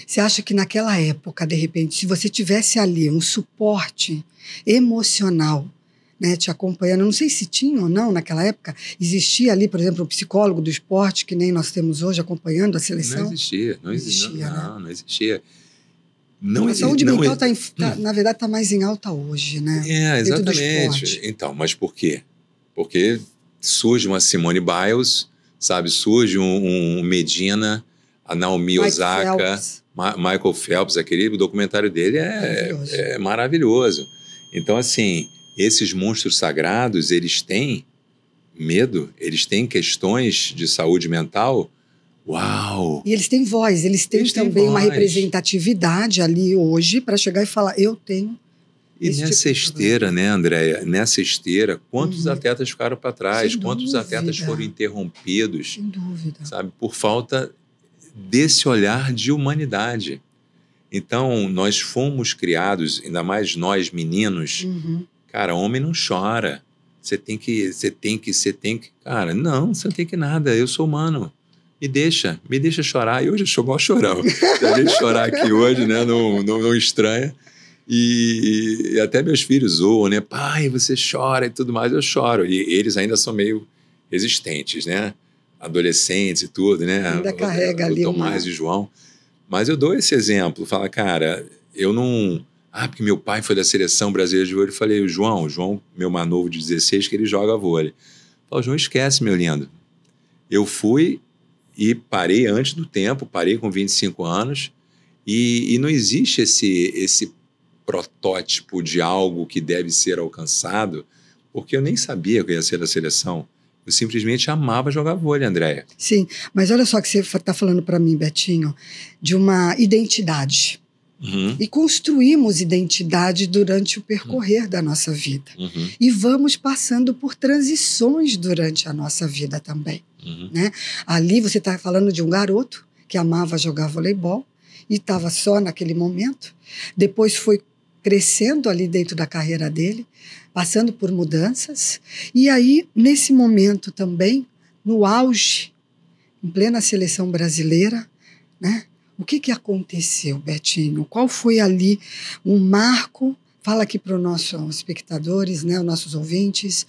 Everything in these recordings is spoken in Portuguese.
Você acha que naquela época, de repente, se você tivesse ali um suporte emocional, né, te acompanhando, não sei se tinha ou não naquela época, existia ali, por exemplo, um psicólogo do esporte, que nem nós temos hoje, acompanhando a Não seleção? existia, não existia, né? não existia. A saúde mental, na verdade, está mais em alta hoje, né? Dentro do Exatamente. esporte. Então, mas por quê? Porque surge uma Simone Biles, sabe? Surge um Medina, a Naomi Osaka, Michael Phelps, o documentário dele é maravilhoso. Então, assim, esses monstros sagrados, eles têm medo, eles têm questões de saúde mental. Uau! E eles têm voz, eles têm também uma representatividade ali hoje para chegar e falar, eu tenho. E nessa esteira, né, Andréia? Nessa esteira, quantos atletas ficaram para trás? Quantos atletas foram interrompidos? Sem dúvida. Sabe, por falta desse olhar de humanidade. Então, nós fomos criados, ainda mais nós meninos, cara, homem não chora. Você tem que. Cara, não, você não tem que nada, eu sou humano. Me deixa chorar. E hoje eu sou igual chorão. Se a gente chorar aqui hoje, né, não estranha. E até meus filhos zoam, né? Pai, você chora e tudo mais. Eu choro. E eles ainda são meio resistentes, né? Adolescentes e tudo, né? Ainda carrega ali o Tomás e João. Mas eu dou esse exemplo. Fala, cara, eu não... porque meu pai foi da seleção brasileira de vôlei. Eu falei, o João, meu mais novo de 16, que ele joga vôlei. Falei, João, esquece, meu lindo. Eu fui e parei antes do tempo, parei com 25 anos. E não existe esse protótipo de algo que deve ser alcançado, porque eu nem sabia que eu ia ser da seleção. Eu simplesmente amava jogar vôlei, Andréia. Sim, mas olha só que você está falando para mim, Betinho, de uma identidade. E construímos identidade durante o percorrer da nossa vida. E vamos passando por transições durante a nossa vida também. Né? Ali você está falando de um garoto que amava jogar voleibol e estava só naquele momento. Depois foi crescendo ali dentro da carreira dele, passando por mudanças. E aí, nesse momento também, no auge, em plena seleção brasileira, né? O que aconteceu, Betinho? Qual foi ali um marco? Fala aqui para os nossos espectadores, né, os nossos ouvintes,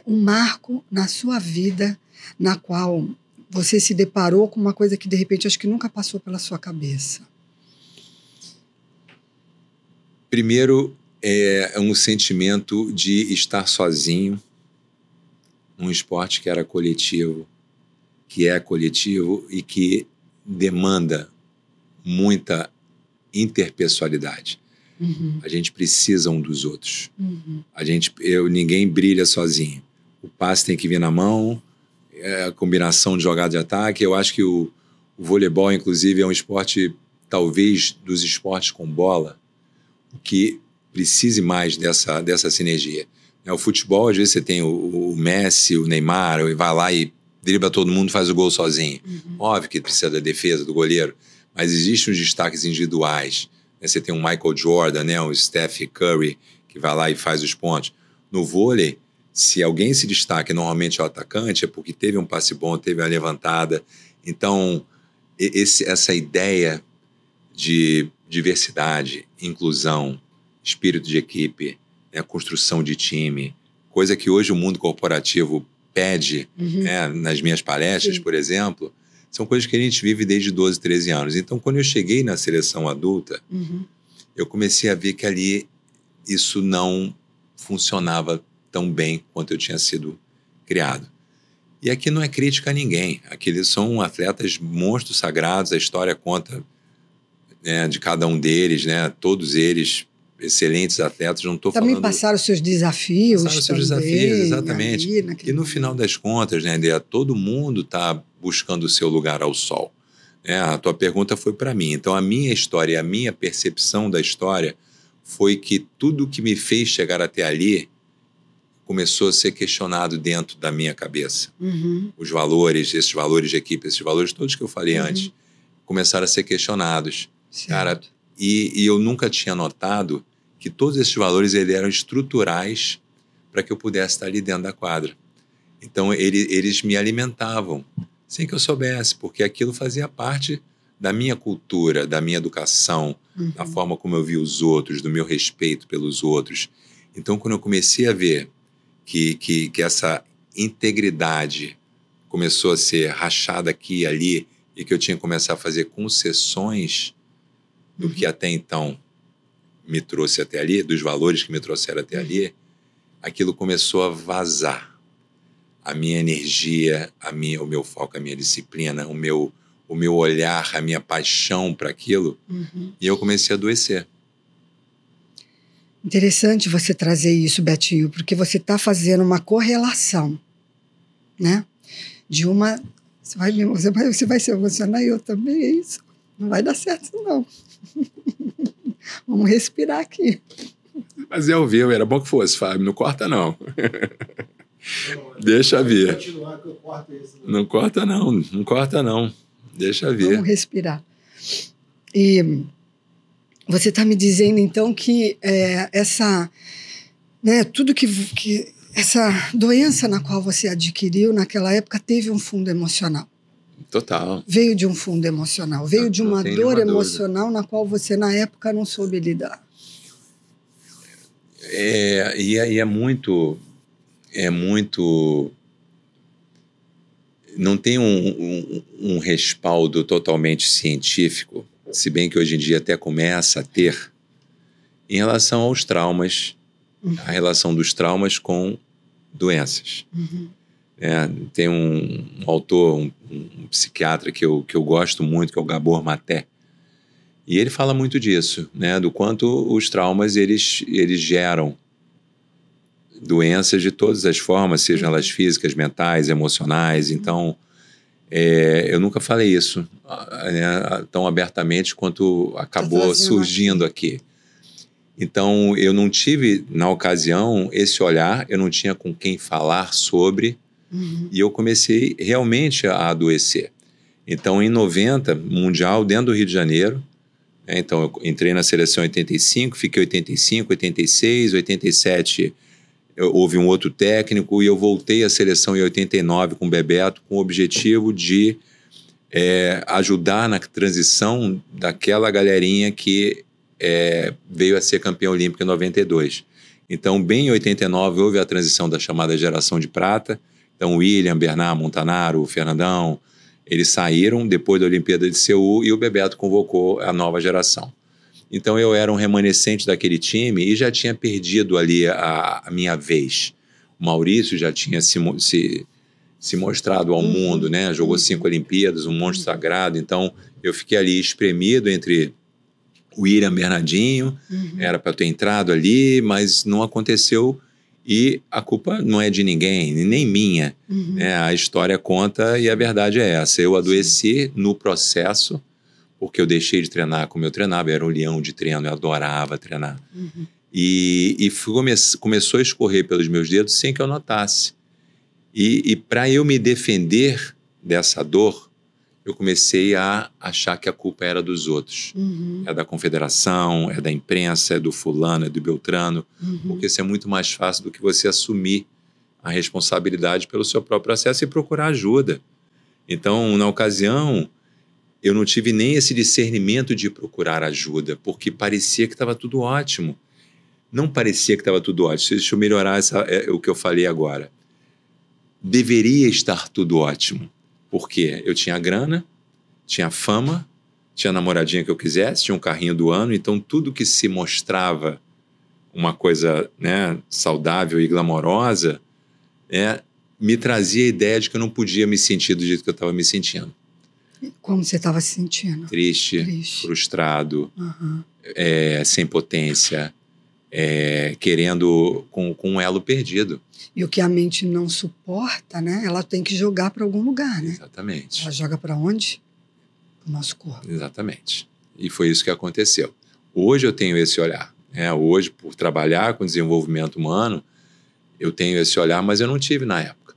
um marco na sua vida, na qual você se deparou com uma coisa que, de repente, acho que nunca passou pela sua cabeça. Primeiro, é um sentimento de estar sozinho num esporte que era coletivo, que é coletivo e que demanda muita interpessoalidade. A gente precisa um dos outros. Ninguém brilha sozinho. O passe tem que vir na mão, a combinação de jogada de ataque. Eu acho que o voleibol, inclusive, é um esporte, talvez, dos esportes com bola, que precise mais dessa sinergia. O futebol, às vezes, você tem o Messi, o Neymar, e vai lá e dribla todo mundo, faz o gol sozinho. Óbvio que precisa da defesa, do goleiro, mas existem os destaques individuais. Você tem um Michael Jordan, né, um Steph Curry, que vai lá e faz os pontos. No vôlei, se alguém se destaca, normalmente é o atacante, é porque teve um passe bom, teve uma levantada. Então, essa ideia de diversidade, inclusão, espírito de equipe, né, construção de time, coisa que hoje o mundo corporativo pede, né, nas minhas palestras, por exemplo, são coisas que a gente vive desde 12, 13 anos. Então, quando eu cheguei na seleção adulta, eu comecei a ver que ali isso não funcionava tão bem quanto eu tinha sido criado. E aqui não é crítica a ninguém. Aqui são atletas monstros sagrados, a história conta, né, de cada um deles, né, todos eles excelentes atletas, não estou falando... Também passaram os seus desafios. Passaram os seus desafios, exatamente. E no final das contas, né, André, todo mundo está buscando o seu lugar ao sol. A tua pergunta foi para mim. Então, a minha história, a minha percepção da história foi que tudo que me fez chegar até ali começou a ser questionado dentro da minha cabeça. Os valores, esses valores de equipe, esses valores todos que eu falei antes, começaram a ser questionados. Certo. Cara, e eu nunca tinha notado que todos esses valores eram estruturais para que eu pudesse estar ali dentro da quadra. Então, eles me alimentavam, sem que eu soubesse, porque aquilo fazia parte da minha cultura, da minha educação, da forma como eu vi os outros, do meu respeito pelos outros. Então, quando eu comecei a ver que essa integridade começou a ser rachada aqui e ali, e que eu tinha que começar a fazer concessões do que até então me trouxe até ali, dos valores que me trouxeram até ali, aquilo começou a vazar. A minha energia, o meu foco, a minha disciplina, o meu olhar, a minha paixão para aquilo, e eu comecei a adoecer. Interessante você trazer isso, Betinho, porque você está fazendo uma correlação, né? De uma... Você vai se emocionar e eu também, é isso. Não vai dar certo, não. Vamos respirar aqui. Mas eu vi, era bom que fosse, Fábio. Não corta, não. Deixa vir. Não corta, não. Não corta, não. Deixa vir. Vamos respirar. E você está me dizendo, então, que essa... Né, tudo que essa doença na qual você adquiriu naquela época teve um fundo emocional. Total. Veio de um fundo emocional. Veio de uma dor emocional na qual você, na época, não soube lidar. E é muito... Não tem um respaldo totalmente científico, se bem que hoje em dia até começa a ter, em relação aos traumas, a relação dos traumas com doenças. Tem um autor, um psiquiatra que eu gosto muito, que é o Gabor Maté, e ele fala muito disso, né, do quanto os traumas eles geram doenças de todas as formas, sejam elas físicas, mentais, emocionais. Então, eu nunca falei isso, né, tão abertamente quanto acabou surgindo aqui. Então, eu não tive, na ocasião, esse olhar, eu não tinha com quem falar sobre, e eu comecei realmente a adoecer. Então, em 90, Mundial, dentro do Rio de Janeiro, então eu entrei na seleção em 85, fiquei 85, 86, 87... houve um outro técnico e eu voltei à seleção em 89 com o Bebeto com o objetivo de ajudar na transição daquela galerinha que veio a ser campeã olímpica em 92. Então, bem em 89, houve a transição da chamada geração de prata. Então, o William, Bernard, Montanaro, o Fernandão, eles saíram depois da Olimpíada de Seul e o Bebeto convocou a nova geração. Então, eu era um remanescente daquele time e já tinha perdido ali a minha vez. O Maurício já tinha se mostrado ao mundo, né? Jogou 5 Olimpíadas, um monstro sagrado. Então, eu fiquei ali espremido entre o William, Bernardinho. Era para eu ter entrado ali, mas não aconteceu. E a culpa não é de ninguém, nem minha. Né? A história conta e a verdade é essa. Eu adoeci no processo, porque eu deixei de treinar como eu treinava, eu era um leão de treino, eu adorava treinar. E começou a escorrer pelos meus dedos sem que eu notasse. E para eu me defender dessa dor, eu comecei a achar que a culpa era dos outros. É da confederação, é da imprensa, é do fulano, é do beltrano, porque isso é muito mais fácil do que você assumir a responsabilidade pelo seu próprio processo e procurar ajuda. Então, na ocasião, eu não tive nem esse discernimento de procurar ajuda, porque parecia que estava tudo ótimo. Não parecia que estava tudo ótimo. Deixa eu melhorar o que eu falei agora. Deveria estar tudo ótimo. Porque eu tinha grana, tinha fama, tinha a namoradinha que eu quisesse, tinha um carrinho do ano, então tudo que se mostrava uma coisa, né, saudável e glamourosa, me trazia a ideia de que eu não podia me sentir do jeito que eu estava me sentindo. Como você estava se sentindo? Triste, frustrado, sem potência, querendo com um elo perdido. E o que a mente não suporta, né? Ela tem que jogar para algum lugar, né? Exatamente. Ela joga para onde? Para o nosso corpo. Exatamente. E foi isso que aconteceu. Hoje eu tenho esse olhar. Hoje, por trabalhar com desenvolvimento humano, eu tenho esse olhar, mas eu não tive na época.